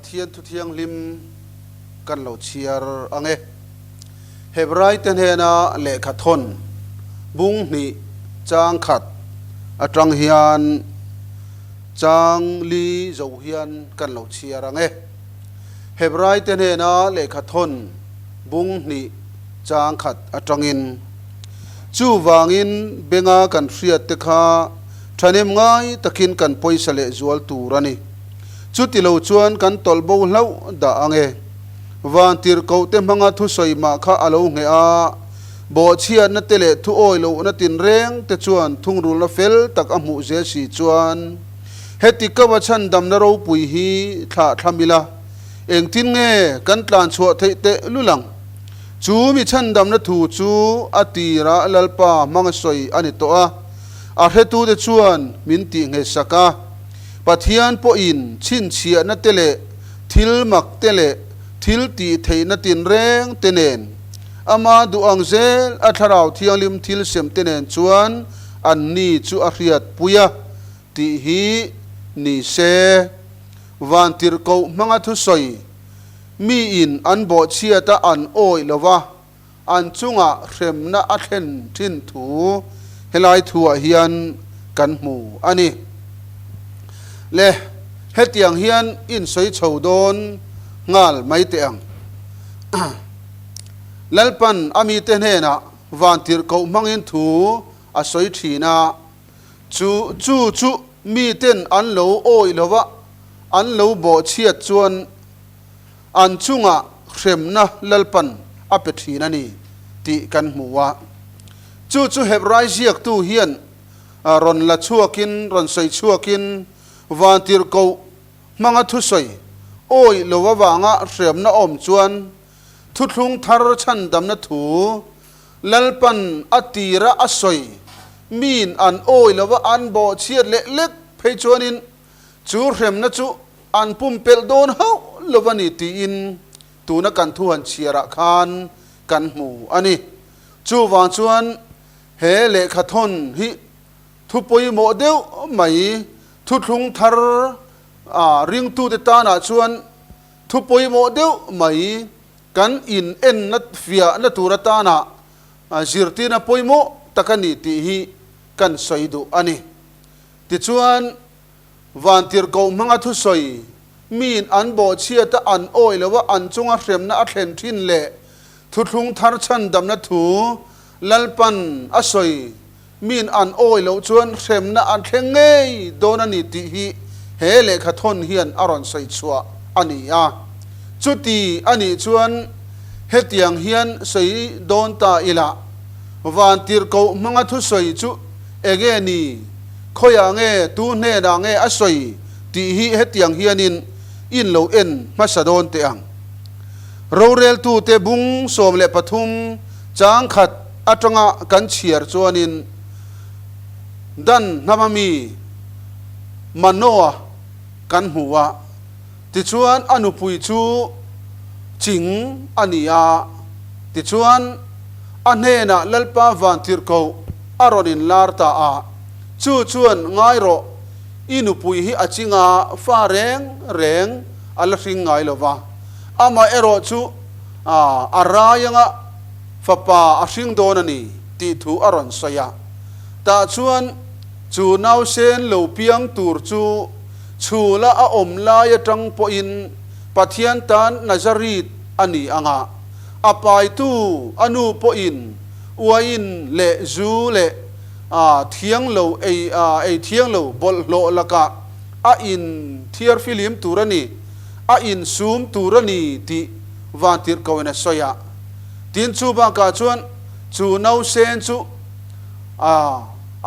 pathian thu thiang lim kan lo chiar ange hebrai ten hena le khathon bung ni chang khat atang hian chang li zo hian kan lo chiar ange hebrai ten hena le khathon bung ni chang khat atangin chu wangin benga kan hriat te kha thanem ngai takin kan poisa le zual turani chu ti lo chuan kan tolbo hlau da ange van tir ko te hmanga thu soi ma kha alo nge a bo chhiat na tele thu oi lo na tin reng te chuan thung rul na fel tak a mu je si chuan heti ka wa chan dam na ro pui hi tha thamila eng tin nge kan tlan chho thei te lulang chu mi chan dam na thu chu atira lalpa hmanga soi ani to a hetu de chuan min ti nge saka pathian po in chin chia na tele thil mak tele thil ti thei na tin reng tenen ama du ang zel a tharau thiang lim thil sem tenen chuan an ni chu a hriat puia ti hi ni se van tir ko hmanga thu soi mi in an bo chia ta an oi lova an chunga hrem na a thlen thin thu helai thua hian kan mu ani le hetiang hian in soi chodon ngal mai te ang lalpan ami te hena van tir ko mangin thu a soi thina chu mi ten an lo oi lova an lo bo chiat chuan an chunga hremna lalpan a pe thina ni ti kan muwa chu hebrai ziak tu hian ron la chuakin ron soi chuakin van tir ko manga thu soi oi lowa wanga hremna om chuan thu thlung thar chan dam na thu lalpan atira asoi min an oi lowa an bo chiat le lek phei chuanin chu hremna chu an pum pel don hau lovani ti in tuna kan thu han chiara khan kan mu ani chu wang chuan he le khathon hi thu poi mo deu mai thu thlung thar ring tu te ta na chuan thu poi mo deu mai kan in en na fia na tura ta na zirti na poi mo takani ti hi kan soidu ani ti chuan van tir ko hmanga thu soi min an bo chia ta an oi lewa an chunga hrem na a thlen thin le thu thlung thar chan dam na thu lalpan asoi min an oi lo chuan hrem na an thleng ngei donani ti hi he le khathon hian aron soi chua ani a chuti ani chuan hetiang hian soi don ta ila van tir ko hmanga thu soi chu ege ni khoya nge tu ne da nge asoi ti hi hetiang hianin in lo en masadon te ang rorel tu te bung som le pathum chang khat atanga kan chiar chuanin dan namami manoa kan huwa ti chuan anupui chu ching ania ti chuan anhena lalpa van tir ko aronin larta a chu chuan ngai ro inupui hi achinga fa reng al hring ngai lova ama ero chu arayanga fapa a hring donani ti thu aron soya ta chuan chu nau sen lo piang tur chu chula a om la ya tang po in pathian tan nazarit ani anga apai tu anu po in uain le zu le thiang lo ei thiang lo bol lo laka a in thiar film turani a in zoom turani ti vantir kawena soya tin chu ba ka chuan chu nau sen chu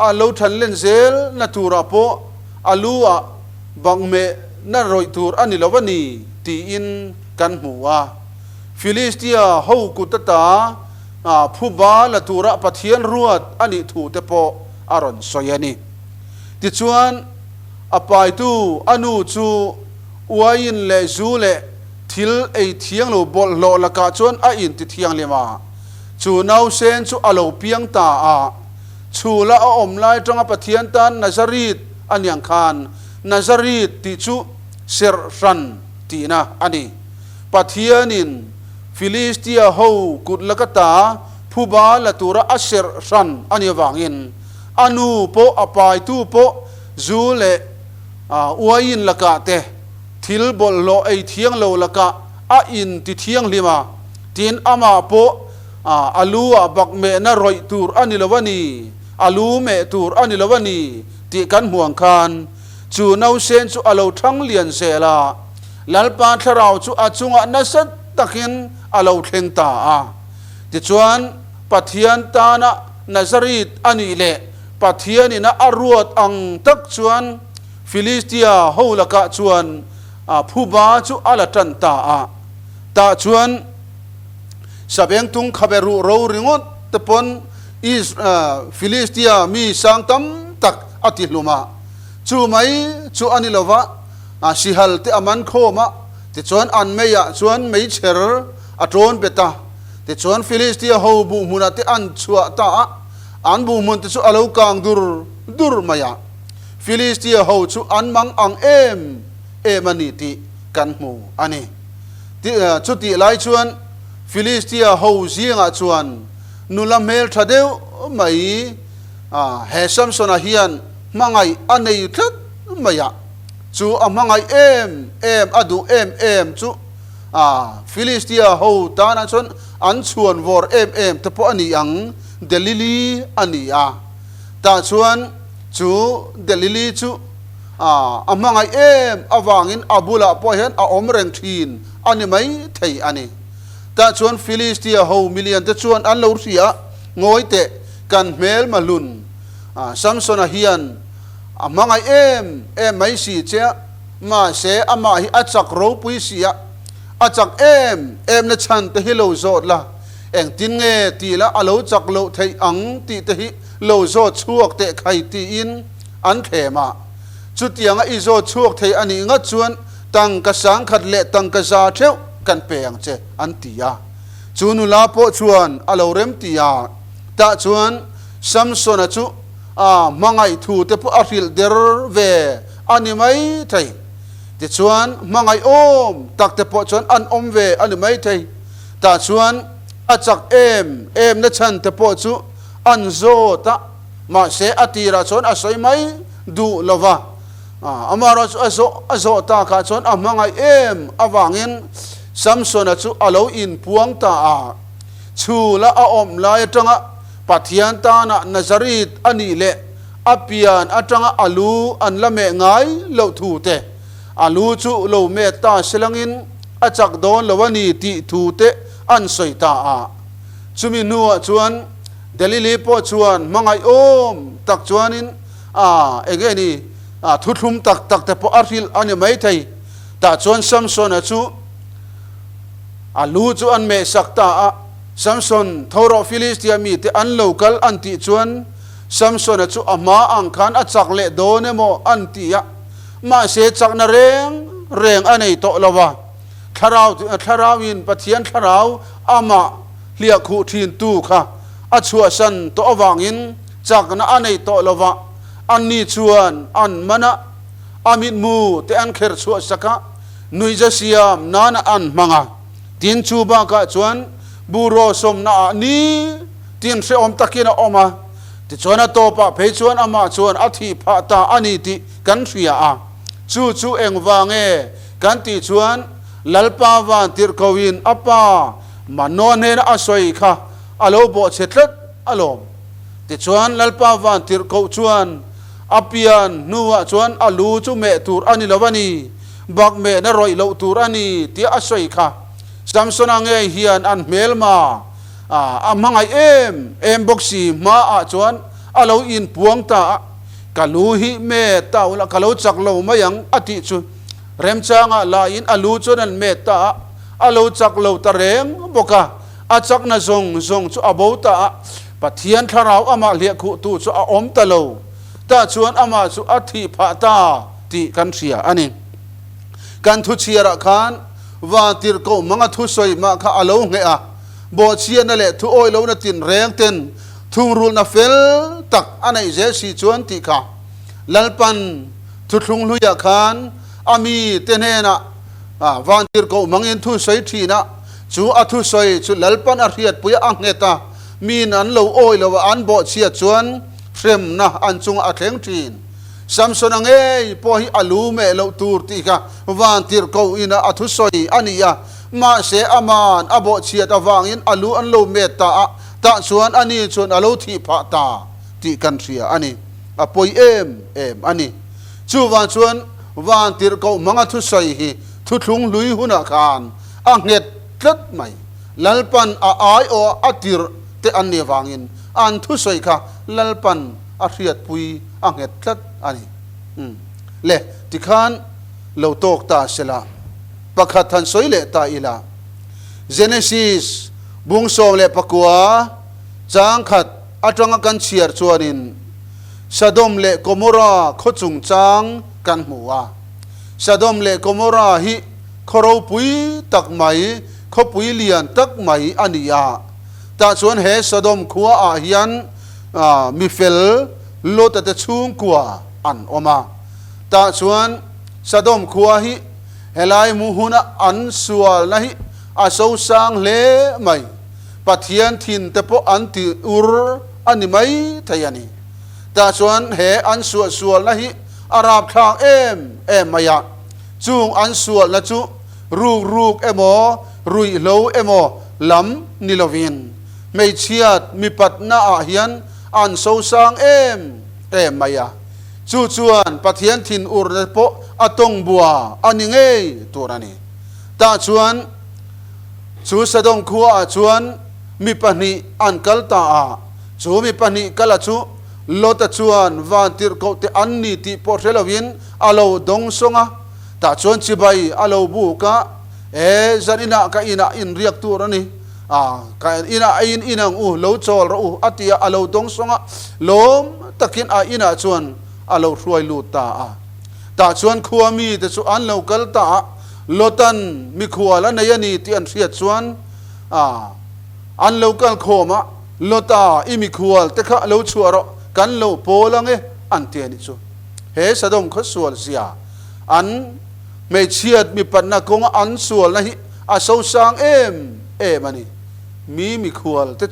a lo than len zel na tura po alua bangme na roi tur ani lovani ti in kan huwa philistia ho kutata phuba la tura pathian ruat ani thu te po aron soyani ti chuan apai tu anu chu uain le zu le thil ei thiang lo bol lo la ka chuan a in ti thiang lema chu nau sen chu alo piang ta a chula a om lai tanga pathian tan nazarit anyang khan nazarit ti chu ser ran ti ตีนะอันนี้ปะเทียนินฟิลิสเตียโฮกุดละกตาผู้บาละตุระอัชเชรชันอันนี้วางอินอนูโปอปายตูโปจูเลอวยอินละกะเตทิลบอลโลไอเทียงโลละกะอาอินติเทียงลิมาตินอามาโปอาลูบักเมนรอยตูรอันนี้ละวันนี้อาลูเมตูรอันนี้ละวันนี้ติกันห่วงคานจูนาวเซนจูอาลูทั้งเลียนเซลาลัลปาทราวจูอาจุงอันนัสตะกินอาลูเทงตาติจวนปัทยันตานะนาซาริตอันนี้เละปัทยันนี่นะอรวดอังตักจวนฟิลิสเตียโฮละกะจวนผู้บาจูอาลตันตาตาจวนสเปงตุงขบรูโรริงอตตะปนฟิลิสเตียมีสังตัมตักอติลุมาจูไม่จูอันนี้ละวะสิฮัลเตอมันโคมาติจวนอันไม่ยะจวนไม่เชอร์อัตโรนเปตาติจวนฟิลิสเตียฮูบุมุนัติอันชัวตาอันบุมุนติจูอาลูกังดุรมายะฟิลิสเตียฮูจูอันมังอังเอมันนี่ติกันหมูอันนี้จุดที่ไล่ชวนฟิลิสเตียฮูเสียงชวนนุลเมลทะเดวไม่เฮซัมสนาฮิยันมังไงอันนี้ทัดไม่ยะจูมังไงเอ็มอดูเอ็มจูฟิลิสเตียฮูตานะชวนอันชวนวอร์เอ็มแต่พออันนี้ยังเดลิลีอันนี้ตาชวนจูเดลิลีจูมังไงอวางินอบุลาพอเห็นอมเรงทีนอันนี้ไม่ไทยอันนี้ตาชวนฟิลิสเตียฮูมิเลียนตาชวนอันลูเซียงอยเตะกันเมลมาลุนซัมซอนฮิยันมังไงไม่สีเจ้ามาเสมาฮิอัจฉริปุยเสียอาจักนะฉันเตหิโลโซดละเองตินเงตีละอโลจักโลไทยอังตีเตหิโลโซดช่วกเตะไข่ตีอินอันเทมาจุดยังอิโซช่วกไทยอันนี้งัดชวนตังกษังขัดเละตังกษาเทวกันเปียงเจอันตียาจูนุลาโปชวนอโลเรมตียาตาชวนซัมซอนจูมังไงทูเตปอาริลเดอร์เวอันนี้ไม่ไทยติชวนมังไงอมตักเตปชวนอันอมเวอันนี้ไม่ไทยตาชวนอาจักนะฉันเตปจูอันโซตะมาเสอตีราชวนอาศัยไม่ดูลวะอามาราชอโซตาขาชวนมังไงอวางินซัมซอนจูอาโลอินพวงตาชูละอมลายจังปัทยันตานะนาซาริตอันนี้เละอภิยานจังอาลูอันละเมงายเลวทูเตอาลูจูเลวเมตตาเสลังอินอาจักโดนเลวนีติทูเตอันสวยตาจุมินัวชวนเดลิลีโปชวนมังไงอมตักชวนินเองนี่ทุทุมตักแต่พออาริลอันนี้ไม่ไทยแต่ชวนซัมซอนจูอาลูจูอันเมสักตาซัมซอนทารฟิลิสเตียมีแต่อันโลกัลอันติชวนซัมซอนจูมาอังคารอัจักเลโดเนโมอันติยะมาเสจักนเรงอันนี้โตละวะทาราวินปะเทียนทาราวอามาเลียคูทินตูค่ะอัชัวสันโตอวังอินจากนั้นอันนี้โตละวะอันนี้ชวนอันมันอามิดมูแต่อันเคร์ชัวสักนุยจะเสียมนานอันมังตินชูบากะชวนบูโรสมนานี้ตินเสอมตะกินออกมาติชวนโตปะเพชวนอามาชวนอธิพาตาอันนี้ติกันเสียจูเองวางกันติชวนลัลปาวันติรกวินอปามันนอนเห็นอาศัยค่ะอโลบเสร็จอโลมติชวนลัลปาวันติรกชวนอภิยานนัวชวนอลูจูเมตูรอันนี้ละวันนี้บักเมนรอยเลวตูรอันนี้ที่อาศัยค่ะซัมซอนเงยเฮียนอันเมลมามังไงบกซีมาชวนอโลอินพวงตากะลูหิเมตาอุละกะลูจักโลมายังอติจุเรมจางลาอินอลูจนันเมตาอโลจักโลตะเรงบกะอาจักนะจงจุอโบตาปะเทียนทาราวอามาเลียคุตูจุอมตะโลตาชวนอามาจุอธิพาตาติกันเสียอันนี้กันทุเชียระคานว่าติรโกมังทุสวยมาข้าอโลเงะบ่เชียนั่นแหละทุโอยโลนตินแรงเต็นทุงรูลนาเฟลตักอันไหนเจสีชวนติค่ะลัลปันทุทุงลุยคานอามีเตเนนะ van tir ko mangin thu soi thina chu a thu soi chu lalpan a riat puya ang heta min an lo oi lo an bo chia chuan frem na an chung a thleng thin samson ange po hi alu me lo tur ti kha van tir ko ina a thu soi ania ma se aman abo chia ta wangin alu an lo me ta chuan ani chuan alo thi pha ta ti kan ria ani apoi em ani chu van chuan van tir ko manga thu soi hi thu thlung lui huna khan a nget tlat mai lalpan a ai o atir te an ne wangin an thu soi kha lalpan a riat pui a nget tlat ani le tikhan lo tok ta sela pakhat than soi le ta ila Genesis bung som le pakua chang khat atanga kan chiar chuanin Sodom le Gomorrah khochung chang kan hmuwa Sodom le Gomorrah hi khoro pui tak mai kho pui lian tak mai ania ta chuan he Sodom khuwa a hian mi fel lo ta chung kwa an oma ta chuan Sodom khuwa hi helai mu huna an sual na hi a so sang le mai pathian thin te po an ti ur ani mai thayani ta chuan he an sual na hi arab thang em maya chung an sual na chu ruk emo rui lo emo lam nilovin mei chiat mi pat na a hian an so sang em maya chu chuan pathian thin ur na po atong bua ani nge turani ta chuan chu Sodom khuwa chuan mi pani an kal ta a chu mi pani kala chu lota chuan van tir ko te anni ti porhelovin alo dong songa ta chuan chibai alo bu ka zanina ka ina in riak turani ka ina inang lo chol ro atia alo dong songa lom takin a ina chuan alo ruai lu ta chuan khuwa mi te chu an lo kal ta lotan mi khuwa la nayani ti an riat chuan an lo kal khoma lota imi khuwal te kha lo chuaro kan lo polange an te ni chu he Sodom kho sual sia an me chiat mi patna kong an sual na hi a so sang em ani mi khuwal te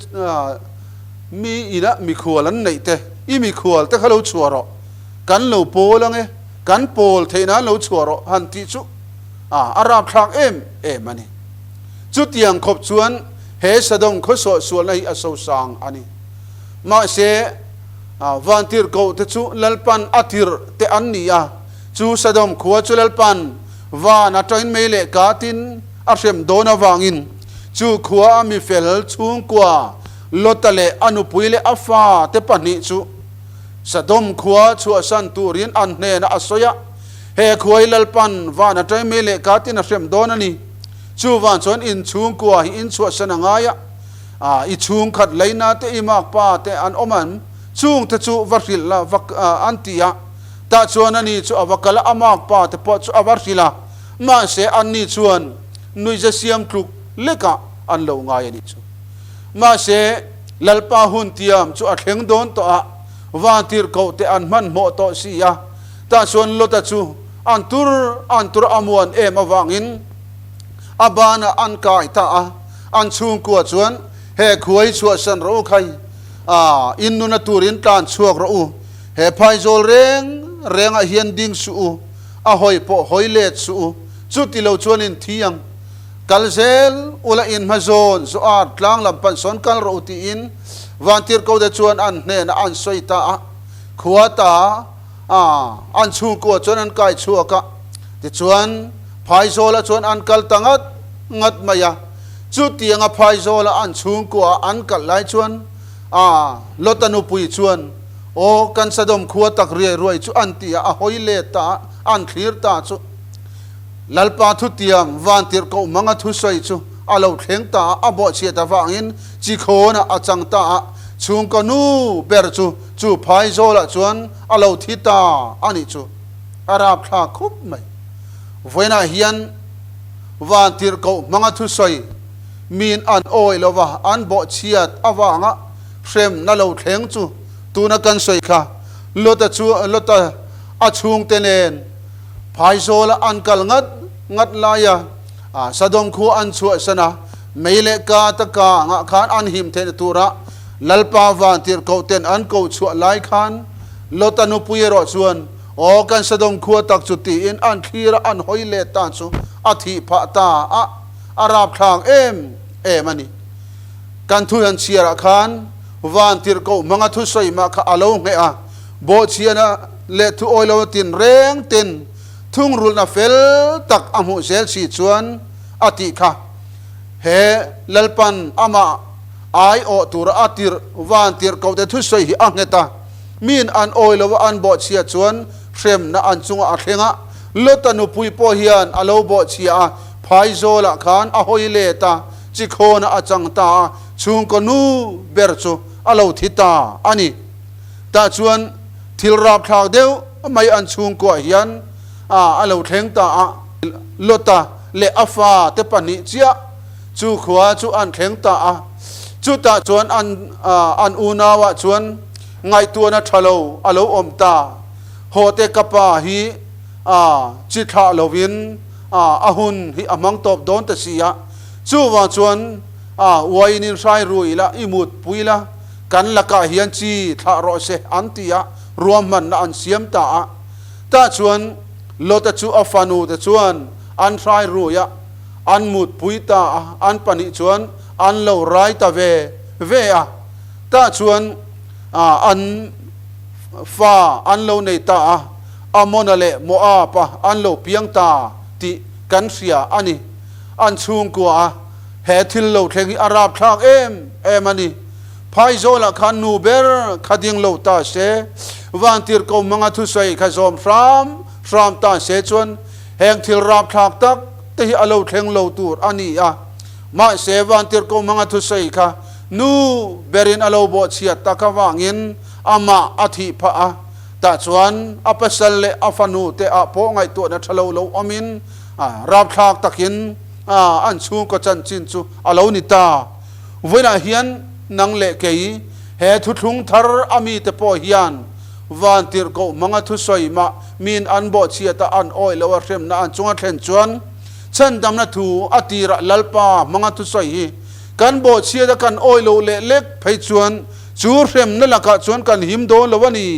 mi ina mi khuwal an nei te imi khuwal te kha lo chuaro kan lo polange kan pol theina lo chuaro han ti chu arab thang em ani chu tiang khop chuan he Sodom kho sual na hi a so sang ani ma se van tir ko te chu lalpan atir te annia chu Sodom khuwa chu lalpan van atain mele katin arem dona wangin chu khuwa mi fel chung kwa lotale anupuile afa te pani chu Sodom khuwa chu asan turin an ne na asoya he khuai lalpan van atain mele katin arem dona ni chu van chon in chung kwa hi in chu sanangaya i chung khat leina te imak pa te an oman chung te chu varil la antia ta chuan ani chu awakala amak pa te po chu avarila ma se anni chuan nui ja siam kluk leka an lo ngai ani chu ma se lalpa hun tiam chu a thleng don to a van tir ko te an man mo to sia ta chuan lota chu antur amuan em awangin abana an kai ta an chung ko chuan he khuai chu san ro khai innu na turin tan chuak ro he phai zol reng a hian ding su a hoi po hoi let su chu ti lo chuan in thiang kalzel ula in mazon zo at tlang lam pan son kal ro ti in van tir ko da chuan an ne na an soi ta khuwa ta an chu ko chuan an kai chuaka ti chuan phai zol a chuan an kal tangat ngat maya chu tianga phai zol an chung ko an kal lai chuan lotanu pui chuan o kan Sodom khuwa tak ruai chu antia a hoile ta an clear ta chu lalpa thu tiam van tir ko manga thu soi chu alo thleng ta abo che ta wangin chi khona achang ta chung ko nu ber chu phai zola chuan alo thita ani chu arab thla khup mai voina hian van tir ko manga thu soi min an oi lova an bo chiat awanga frem na lo thleng chu tuna kan soi kha lota achung tenen phai zola an kal ngat งัดลายสะดมคูอันชัวสนะไม่เล็กกาตะกางะขานอันหิมเทนตุระลัลปาวันติรเกาเต็นอันเกาชัวลายขานโลตันุปุยรอชวนโอกันสะดมคูตักจุติอินอันคีระอันหอยเลตันสุอธิพะตาอาราบทางมันนี่กันทุยันเชียร์ขานวันติรเกามังทุสอยมาขะอาลงเงโบเชียนะเลทุโอยโลตินเร่งตินทุ่งรุลนาเฟลตักอมุเซลสีชวนอติค่ะเฮลลปันอามาไอโอตุระอติรวันติรเกาเตทุสอยฮิอังเงตามีนอันโอยโลวอันโบเชียชวนเฟรมนะอันจุงอาเทงะลตันุปุยโปฮิอันอโลโบเชียพายโซละขานอโฮยเลตาจิโคนะอจังตาชุงกนูเบรซูอโลทิตาอันนี้ตาชวนทิลราบทางเดียวไม่อันชุงกว่าฮิอันอโลเทงตาลตาเลอฟาเตปนิเจียจูขวาจูอันเทงตาจูตาชวนอันอูนาวะชวนไงตัวนัทโลอโลอมตาโฮเตกปาฮีจิตาโลวินอาหุนฮีอมังตบโดนตะเสียจูว่าชวนวัยนินไซรุยละอิมุดปุยละกันละกะเฮียนจีทารอเซอันติยะรวมมันอันเสียมตาชวนโลตจูอัฟานูตะชวนอันไซรุยะอันมุดปุยตาอันปนิชวนอันโลไรตะเวตาชวนอันฟ้าอันโลในตาอามอนเลโมอาปะอันโลเพียงตาติกันเสียอันนี้อันชุงกัวเฮทิลโลเทงอาราบทางมันนี่พายโซละคันนูเบรคดิงโลตาเสวันติรกมังทุสัยขจอมฟรามตาเสจวนแห่งทิลราบทางตักที่อโลเทงโลตูรอันนี้มาเสวันติรกมังทุสัยค่ะนูเบรินอโลโบเชียตะกวางินอามาอธิพะตาชวนอปัสเลอฟานูเตอโปไงตัวนัทโลโลอมินรับทากตะกินอันชูก็จันจินจูอโลนิตาเวลาเฮียนนังเลเกยเฮทุทุงทาร์อามีเตโปเฮียนวันติรโกมังทุสอยมามีนอันโบเชียตะอันโอยเลวเรมนะอันจงอันเทนจวนฉันดำนัทูอติระลัลปามังทุสอยกันโบเชียตะกันโอยโลเล็กไปจวนจูเรมนั่นละกันจวนกันหิมโดนละวันนี้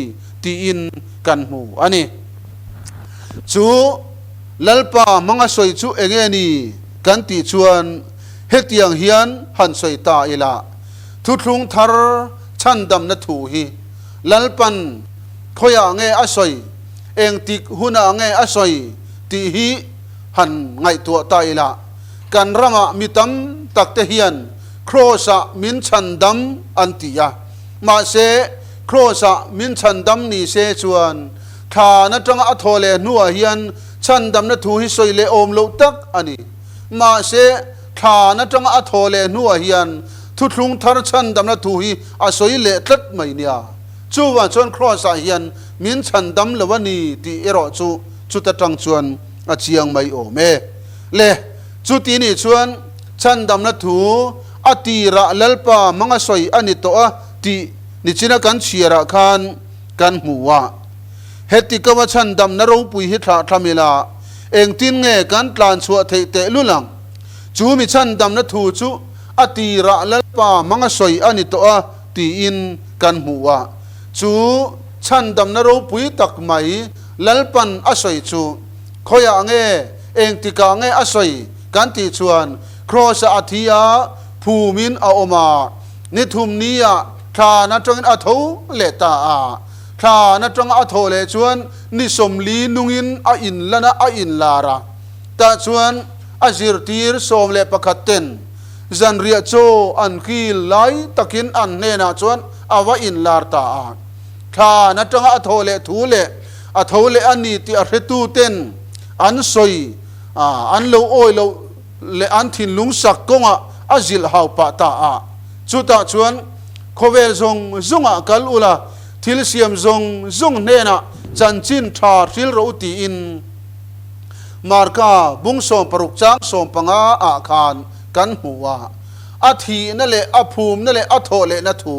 ตีอินกันหูอันนี้จูลัลปามังสอยจูเองนี่กันตีชวนเฮตียงเฮียนหันสอยตาอีละทุทุงทาร์ฉันดำนัทูฮีลัลปันขอยางเงอสอยเองติกหุนางเงอสอยตีฮีหันไงตัวตาอีละกันรำมิตัมตักเตเฮียนโครสะมินฉันดำอันติยามาเสโครสะมินฉันดำนี่เสชวนทานัจังอัทโทเลนัวเฮียนฉันดำนัทูฮิสอยเลอมโลตักอันนี้มาเสทานัจังอัทโทเลนัวเฮียนทุทุงทารฉันดำนัทูฮิอสอยเลตัดไม่เนี่ยจูว่าชวนโครสะเฮียนมินฉันดำเลวันนี้ตีเอรอจูตะจังชวนอาเจียงไม่โอเมเลจุตีนี่ชวนฉันดำนัทูอติระลัลปามังสอยอันนี้ตัวตีนิจินักันเชียระกันหัวเฮติกว่าฉันดำนรูปุยหิทราทามิลาเองตินเงกันตลานชัวเทเตลุลังจูมิฉันดำนัทูจูอติระลัลปามังสอยอันนี้ตัวตีอินกันหัวจูฉันดำนรูปุยตักไม่ลัลปันอสอยจูขอยางเองติกาเงอสอยกันตีชวนครอสอาทิยาภูมินอาอมานิทุมนี้ทานัจงอัทโเลตาทานัจงอัทโเลชวนนิสมลีนุงินอินละนะอินลาระตาชวนอจิรตีร์สมเลปะขัดเต็นจันเรียโจอันกีไลตะกินอันเนนาชวนอาวอินลาตาทานัจงอัทโเลทูเลอัทโเลอันนี้ที่อริตูเต็นอันสอยอันโลโอยโลเลอันทินลุงสักกงอาจิลฮาวปะตาจุดชวนโคเวลซงกัลอุลาทิลเซียมซงเนนะจันจินทาทิลรูตีอินมาร์กาบุงสมปรุกจักสมปังอาคารกันหัวอาทีนั่นแหละอภูมินั่นแหละอโทเลนัทู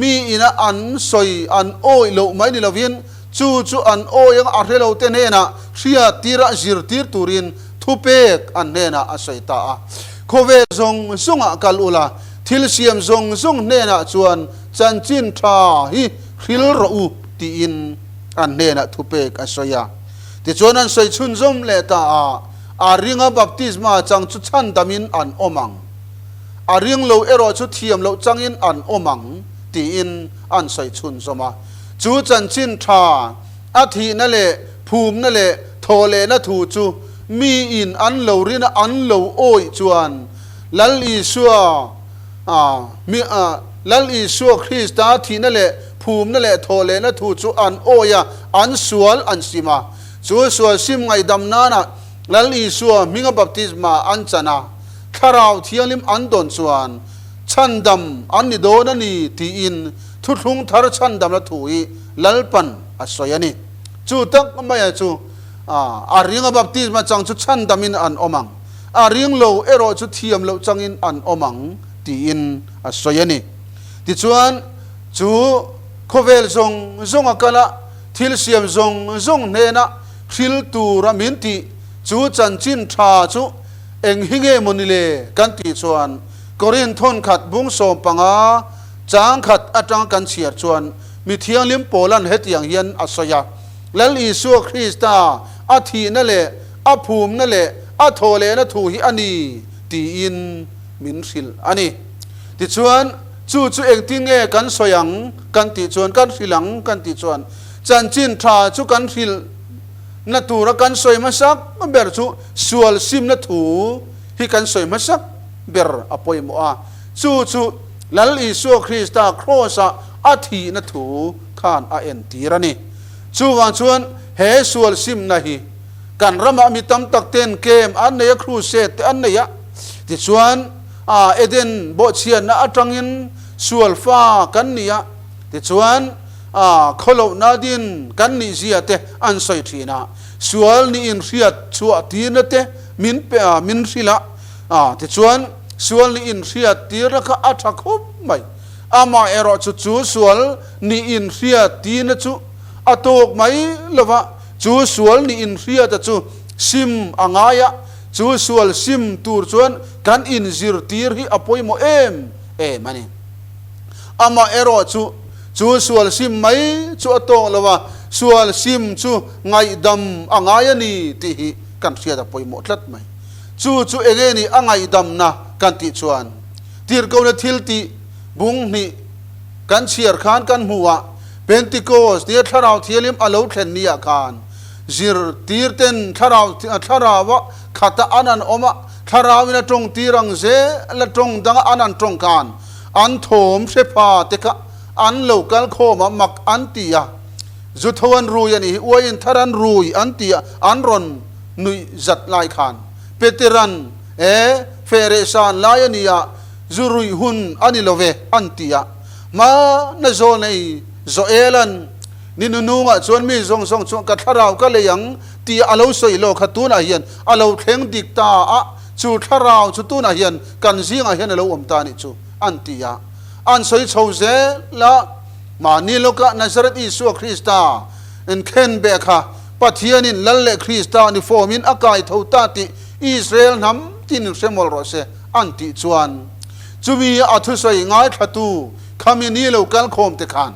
มีอินะอันสอยอันโอยโลไม่นิลวินจูอันโอยังอาเรโลเตเนนะเชียตีระจิรตีร์ตูรินท ทุเปกอันเนนะอาศัยตาโคเวซงซุงกัลอุลาทิลเซียมซงซุงเนนะชวนจันจินทราฮิฮิลรูตีอินอันเนนะทุเปกอาศัยที่ชวนนั้นใส่ชุนซมเลตาอาริงบัพติสมาจังชุดชันดามินอันอมังอาริงโลเอโรชุดเทียมโลจังอินอันอมังตีอินอันใส่ชุนซมาจูจันจินทราอาทินั่นแหละภูมินั่นแหละโทเลนะถูจูมีอินอันเหลารินะอันเหลาโอยจวนลัลอีชัวมีลัลอีชัวคริสต์อาทินั่นแหละภูมินั่นแหละโทเลนะถูจูอันโอยอันสวลอันสิมาจูสวลซิมไงดำนานะลัลอีชัวมิงบัพติสมาอันจนาคาราวเทียลิมอันโดนจวนชันดำอันนิโดนันนี่ตีอินทุทุงทารชันดำละถูยลัลปันอัศยานีจูตักไม่จูอาริงบัพติสมาจังจุชันดามินอันอมังอาริงโลเอโรจุเทียมโลจังอินอันอมังตีอินอัศยานีที่ชวนจูโคเวลซงซงอักละทิลเซียมซงซงเนนะฮิลตูรามินติจูจันจินทราจูเอ็งฮิเงมุนิเลกันติชวนกอรินทนขัดบุ้งโสมปังอาจางขัดอาจางกันเฉียดชวนมีเทียงลิมโปลันเฮติอย่างเย็นอัศยาแล้วอิสุคริสตาอาทีนั่นแหละอาภูมินั่นแหละอาโทเลนะถูหิอันนี้ตีอินมินสิลอันนี้ติชวนจูเองติงเงกันสยังกันติชวนกันสิหลังกันติชวนจันจินทราจูกันสิลนัตูระกันสวยมาสักมันเบรจูสวลซิมนัทูฮิกันสวยมาสักเบรอปอยมัวจูแล้วอิสุคริสตาโครสะอาทีนัทูขานอาเอ็นตีระนี่จูวางชวนเฮสวลซิมนะฮีกันรำมีตั้มตักเต้นเกมอันเนียครูเซตอันเนียที่ชวนเอเดนโบเชียนนะอัตรังอินสวลฟ้ากันเนียที่ชวนขลาวนาดินกันนิเซียเตอันใส่ทีนะสวลนี่อินเรียดชัวตีนเตมินสิละที่ชวนสวลนี่อินเรียดตีระก็อัตรักบไม่อามาเอรอจูสวลนี่อินเรียดตีนจูอตกไม่ละวะจูสวลนี่อินเรียดจูซิมอ่างายะจูสวลซิมตูร์ชวนกันอินซิร์ตีร์ฮีอปอยโมมันนี่อามาเอรอจูสวลซิมไม่จูอตกละวะสวลซิมจูไงดำอ่างายะนี่ที่ฮีกันเสียดอปอยโมทัดไหมจูเองนี่อ่างายดำนะกันติชวนตีร์กูนทิลติบุงนี่กันเชียร์ขานกันหัวเป็นติโกสเดียทาราวเทียลิมอโลเทนนียคานจิรตีร์เตนทาราวะขัดอันนันอมะทาราวินาตรงตีรังเซละตรงดังอันนันตรงการอันโถมเสพาเตกะอันโลกัลโคมามักอันตียาจุดทวันรูยันอวยอินทารันรูยอันตียาอันรอนนุยจัดไลคานเปเตรันเฟเรซานลายนียาจุรุยหุนอันิโลเวอันตียามาเนโซเนโซเอลันนี่นูงะชวนมีซงชวนกัทาราวก็เลยยังตีอาเลวสวยโลขัตุนอาเฮียนอาเลวเทงดิกตาจูทาราวจูตุนอาเฮียนกันซิงอาเฮียนอาเลวอมตานิจูอันตียาอันสวยชาวเซละมานี่โลกะนาซาเรตอิสุคริสตาเอ็นเคนเบค่ะปัทยานินลัลเลคริสตานิฟอร์มินอากายทูตาติอิสราเอลนำที่นิเซมอลโรเซอันติจวนจูมีอัตุสวยง่ายขัตุขามินี่โลกัลโคมเตขัน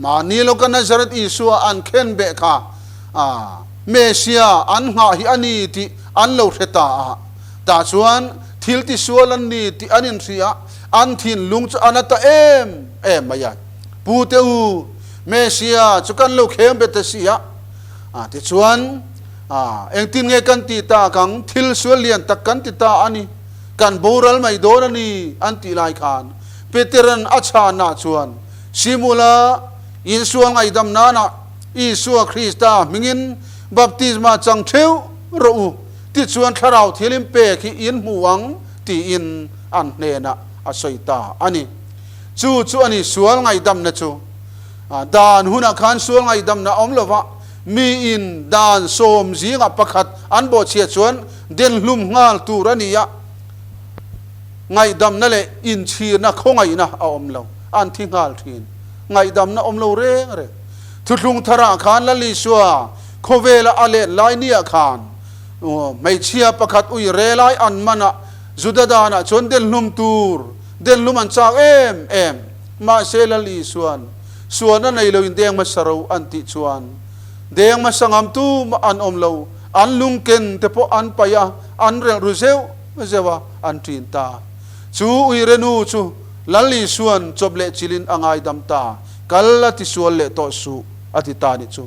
มานี่โลกันนาซาเรตอิสุอันเคนเบค่ะเมเซียอันหาฮิอันนี้ที่อันโลเทตาตาชวนทิลติสวลันนี้ที่อันนินเสียอันทินลุงจะอันตามายาปูเตอูเมเซียจุกันโลเข้มเบตเสียที่ชวนเองตินเงกันติตากังทิลสวเลียนตักกันติตาอันนี้กันโบรัลไม่โดนนี่อันติไลคานเปเตรันอัชานาชวนซิมูลาอินสวงไอดำนานะอิสุคริสตามิงินบัพติศมาจังเทวรูติดชวนทาราวเทลิมเปกิอินหวงตีอินอันเนนะอสอยตาอันนี้จูอันนี้สวงไงดำนะจูดานหุนักขันสวงไงดำนะอมลวะมีอินดานโสมจีงประคัดอันโบเชียชวนเดินลุ่มงาลตูรันียะไงดำนั่นแหละอินชีนะเขาไงนะอมลวอันที่งาลทีนไงดำนะอมลวเร่งทุลุงทาราขันละลิชัวโคเวลาอเลไลเนียขัน ไม่เชียประคัดอุยเรลัยอันมันอะจุดดานะจนเดินลุมตูร์เดินลุมอันจากเอ็มมาเซลลีส่วนนั้นในเราอินเดียมาสระอันติชวนเดียงมาสังามตูมาอันอมเราอันลุงเกนแต่พออันไปอะอันเรื่องรู้เซลไม่ใช่ว่าอันทินตาจูอุยเรนูจูลัลลีส่วนจบเละจิลินอ่างไอดำตากัลลัติส่วนเละต่อสู้อธิตานิจู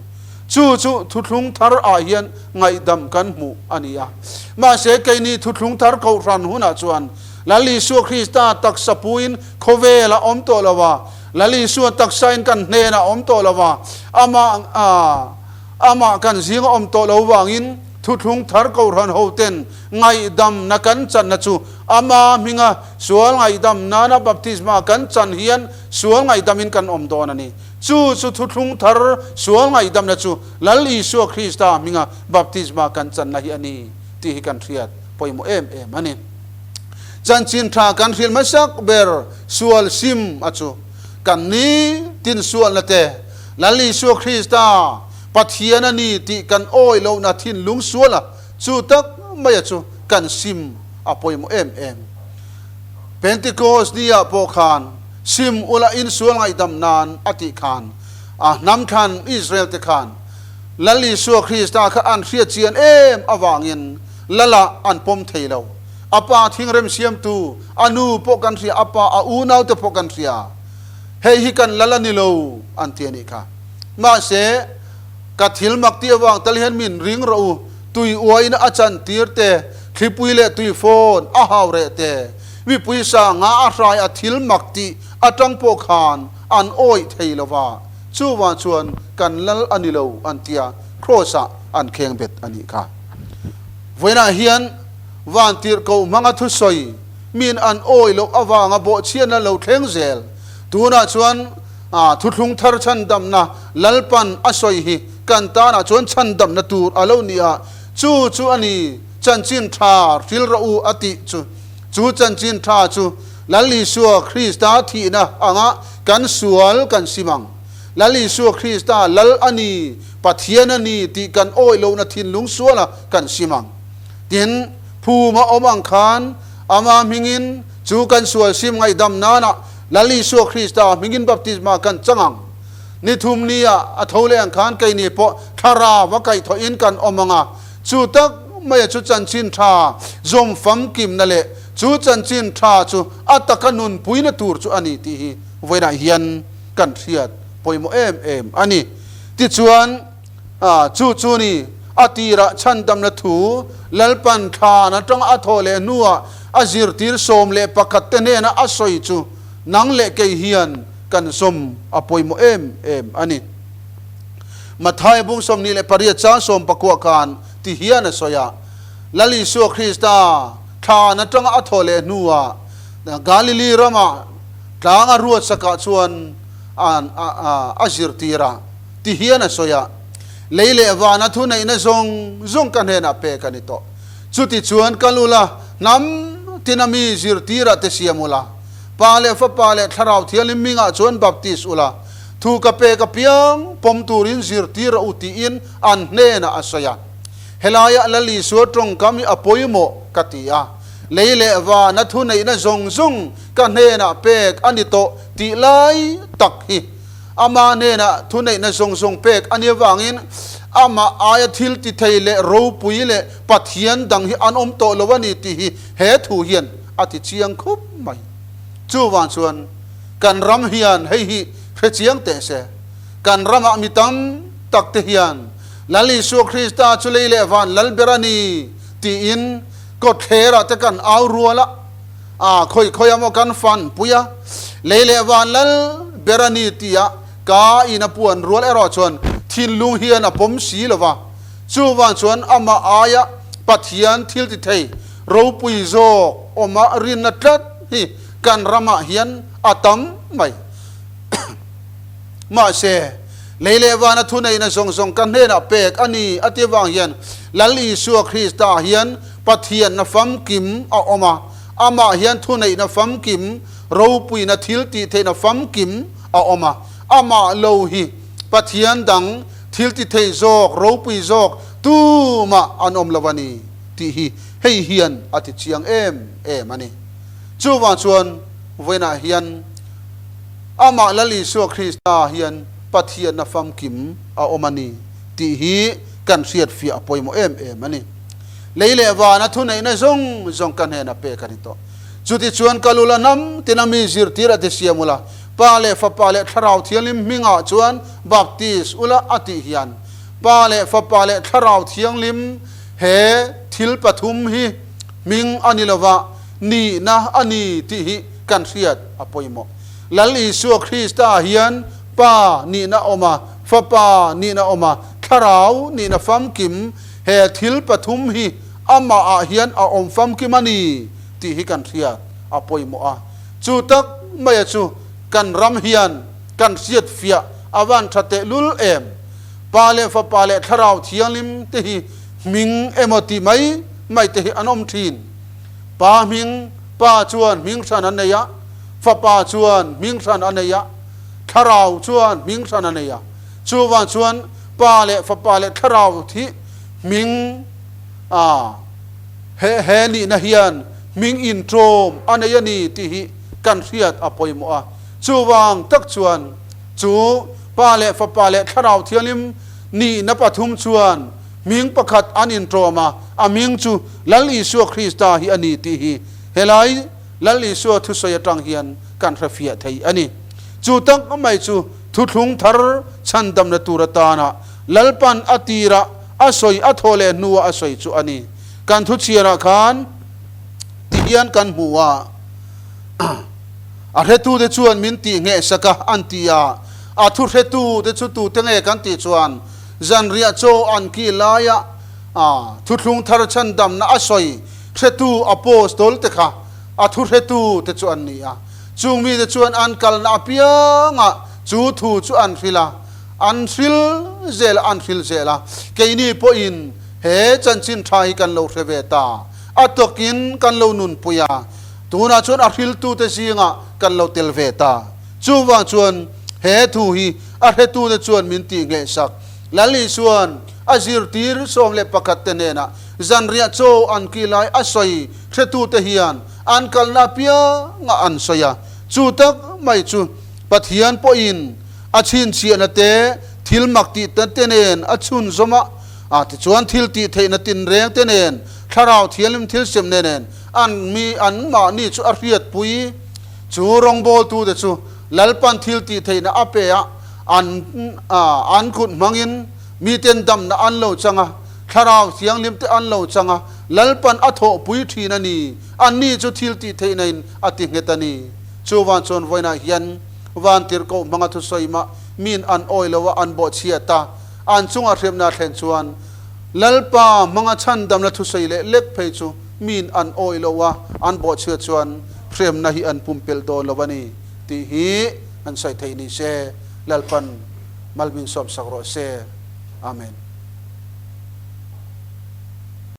ทุลุงทาร์อาเฮียนไงดำกันหมู่อันนี้อะมาเสกนี้ทุลุงทาร์เขารันหุนาจวนลัลลีส่วนคริสต์ตักสปูอินโคเวละอมโตละวะลัลลีส่วนตักไซน์กันเนนะอมโตละวะอามากันสิงอมโตละวะงินทุลุงทาร์เขารันหูเต็นไงดำนักกันจันนะจูอามามิงะส่วนไงดำนาบัพติศมากันจันเฮียนส่วนไงดำมินกันอมโตนันนี่จูทุลุงทาร์ส่วนไงดำนะจูลัลลีส่วนคริสต์มิงะบัพติศมากันจันนะเฮียนี่ที่กันเทียดพอยโมเอ็มอันนี้จันจินทรากันเรียนมาสักเบอร์ส่วนซิมอะจูกันนี้ตินส่วนละเตลัลลีส่วนคริสต์ปัทยานันี่ที่กันโอยเรานาทินลุงส่วนละจูตักไม่จูกันซิมอพอยโมเอ็มเพนติโคสนี่อะพอคานซิมอุลาอินส่วนไงดำนานอติคานน้ำคันอิสราเอลเตคานลัลลีส่วนคริสต์ข้าอันเรียเจียนอวางินละอันปมเทเลวอาปาทิ้งเริ่มเสียมตูอนูพวกกันเสียอาปาอูนาวเตพวกกันเสียเฮฮิกันละนิโลอันเทียนิค่ะมาเสกัดหิลมักเตียวางตะลิฮันมินริงเราตุยอวยนะอาจารย์ตีร์เตคลิปุยเลตุยโฟนอาหาวเรเตวิปุยสางาอาไรอาทิลมักตีอาจังโปขานอันโอยเทลวาชูวานชวนกันละอันนิโลอันเตียโครสะอันเคงเบ็ดอันนี้ค่ะเวลาเฮียนวันที่เขามังทุสอยมีนอันโอยลกอวางบ่เชียนแล้วเทงเซลตัวน่ะชวนทุลุงทาร์ชันดำนะลัลปันอสอยฮีกันตาน่ะชวนชันดำนะตูอเลวนี่อ่ะจูอันนี้จันจินทาฟิลรูอติจูจันจินทาลัลลิชัวคริสตาทีนะอ่างกันสวลกันสิมังลัลลิชัวคริสตาลัลอันนี้ปัทยานันนี่ที่กันโอยลกนะทินลุงสวลกันสิมังดินผู้มาอมังคานอามามิงินจูกันสวลซิมไงดำนานะลัลลิชัวคริสตามิงินบัพติศมากันจังนิทุมนี้อัทโวเลงคานไกนี่พอทาราวะไกทออินกันอมังจูตักไม่จูจันจินทาจอมฟังกิมนั่นแหละจูจันจินทาจูอัตกันนุนปุยนตูร์จูอันนี้ที่เวลาเฮียนกันเทียดปอยโมเอ็มอันนี้ที่ชวนจูนี่อติระชันดำนทูลัลปันทานะจังอัทโวเลนัวอาจิรติรสมเลปกัตเตเนนะอสอยจูนังเลเกเฮียนกันสมอปอยโมเอ็มอันนี้มาไทยบุงสมนี่เลปริยจ้าสมปะกัวการที่เฮียนสอยลัลลิชัวคริสตาทานะจังอัทโวเลนัวกาลิลีรามาทางรัวสกัดชวนอาจิรติระที่เฮียนสอยเลยเลวานะทุนในซงกันเฮนะเปกันนิโตจุดที่ชวนกันลุละน้ำที่นามีจิรติระเตเสียมุละปาเลฟปาเลทาราวเทียลิมิงะชวนบัพติสอุละทูกเปกเปียงปมตูรินจิรติระอุติอินอันเนนะอัสยาเฮลายะลัลลิสวตรงกามิอปอยโมกติยาเลยเลวานะทุนในซงกันเฮนะเปกอันนิโตติไลตักฮีอามาเนนะทุนในซงเปกอันนี้วางินอามาอายทิลติเทเลรูปุยเลปัทยันดังฮีอันอมโตลวันนี้ที่เฮทูเฮียนอติเชียงคุบไม่จูวันชวนกันรำเฮียนให้ฮีเฮเชียงเตเสกันรำอามิตัมตักเทียนลัลลิชัวคริสตาจุเลเลวันลัลเบรานีตีอินก็เทระตะกันเอารัวละค่อยมากันฟันปุยะเลวันลัลเบรานีตียะกาอินปวนรัวเอรอชวนทินลุงเฮียนปมสีละวะจูวันชวนอามาอายะปัทยันทิลติเทรูปุยโซอมารินนัดฮีกันรำเฮียนอาตัมไม่มาเสเลวานะทุนในซงกันเฮนะเปกอันนี้อติวังเฮียนลัลลิชัวคริสตาเฮียนปัทยันนะฟัมกิมอามาเฮียนทุนในนะฟัมกิมรูปุยนะทิลติเทนะฟัมกิมอามาโลหิปัทยันดังทิลติเทโจกรูปุยโจก tu ma an om lawani ti hi hei hian ati chiang em ani chu wa chuan voina hian ama lali so Krista hian pathian na fam kim a omani ti hi kan riat fi apoimo em ani leile wa na thu nei na zong kan he na pe kan to chuti chuan kalula nam tinami zir tira te siamula pale fa pale tharau thialim minga chuan baptist ula ati hian pale fa pale tharau thianglim he thil pathum hi ming anilawa ni na ani ti hi kan riat apoimo lali su Krista hian pa ni na oma fa pa ni na oma tharau ni na fam kim he thil pathum hi ama a hian a om fam kim ani ti hi kan riat apoimo a chu tak mai chu kan ram hian kan siat fia awan thate lul em pale fa pale tharau thianglim te hi ming emoti mai te hi anom thin pa ming pa chuan ming san aneya fa pa chuan ming san aneya tharau chuan ming san aneya chuwan chuan pale fa pale tharau thi ming he ni na hian ming in trom aneya ni ti hi kan riat apoimo a chuwang tak chuan chu pale fa pale tharau thialim ni na pathum chuan ming pakhat anin troma aming chu lali su Krista hi ani ti hi helai lali su thu soya tang hian kan rafia thei ani chu tak mai chu thu thlung thar chandam na turata na lalpan atira asoi athole nuwa asoi chu ani kan thu chiara khan tian kan huwa a retu de chuan min ti nge saka antia a thu retu de chu tu te nge kan ti chuan zan ria cho an ki laya thu thlung thar chandam na asoi retu apostol te kha a thu retu te chuan ni a chumi de chuan an kal na pia nga chu thu chu an fila an fil zela keini po in he chanchin thai kan lo reveta atokin kan lo nun puya tuna chuan a ril tu te singa kan lo telveta chuwa chuan he thu hi a he tu de chuan min ti nge sak lali chuan azir tir som le pakat te nena zanria cho an kilai asoi he tu te hian an kalna pia nga an soya chu tak mai chu pathian po in a chin chiana te thil makti te tenen a chun zoma ti chuan thil ti theina tin reng tenen tharau thialim thil sem nenen an mi an ma ni chu a riat pui chu rong bol tu de chu lalpan thil ti theina apea an khut mangin mi ten dam na an lo changa tharau thianglim te an lo changa lalpan atho pui thina ni an ni chu thil ti theina in ati ngetani chu wan chon voina hian van tir ko manga thu soima min an oilowa an bo chiata an chunga hremna thlen chuan lalpa manga chan dam na thu soile lek phei chu min an oilowa an bo chia chuan frem na hi an pumpel do lowani ti hi an sai thei ni se lalpan malbin som sakro se amen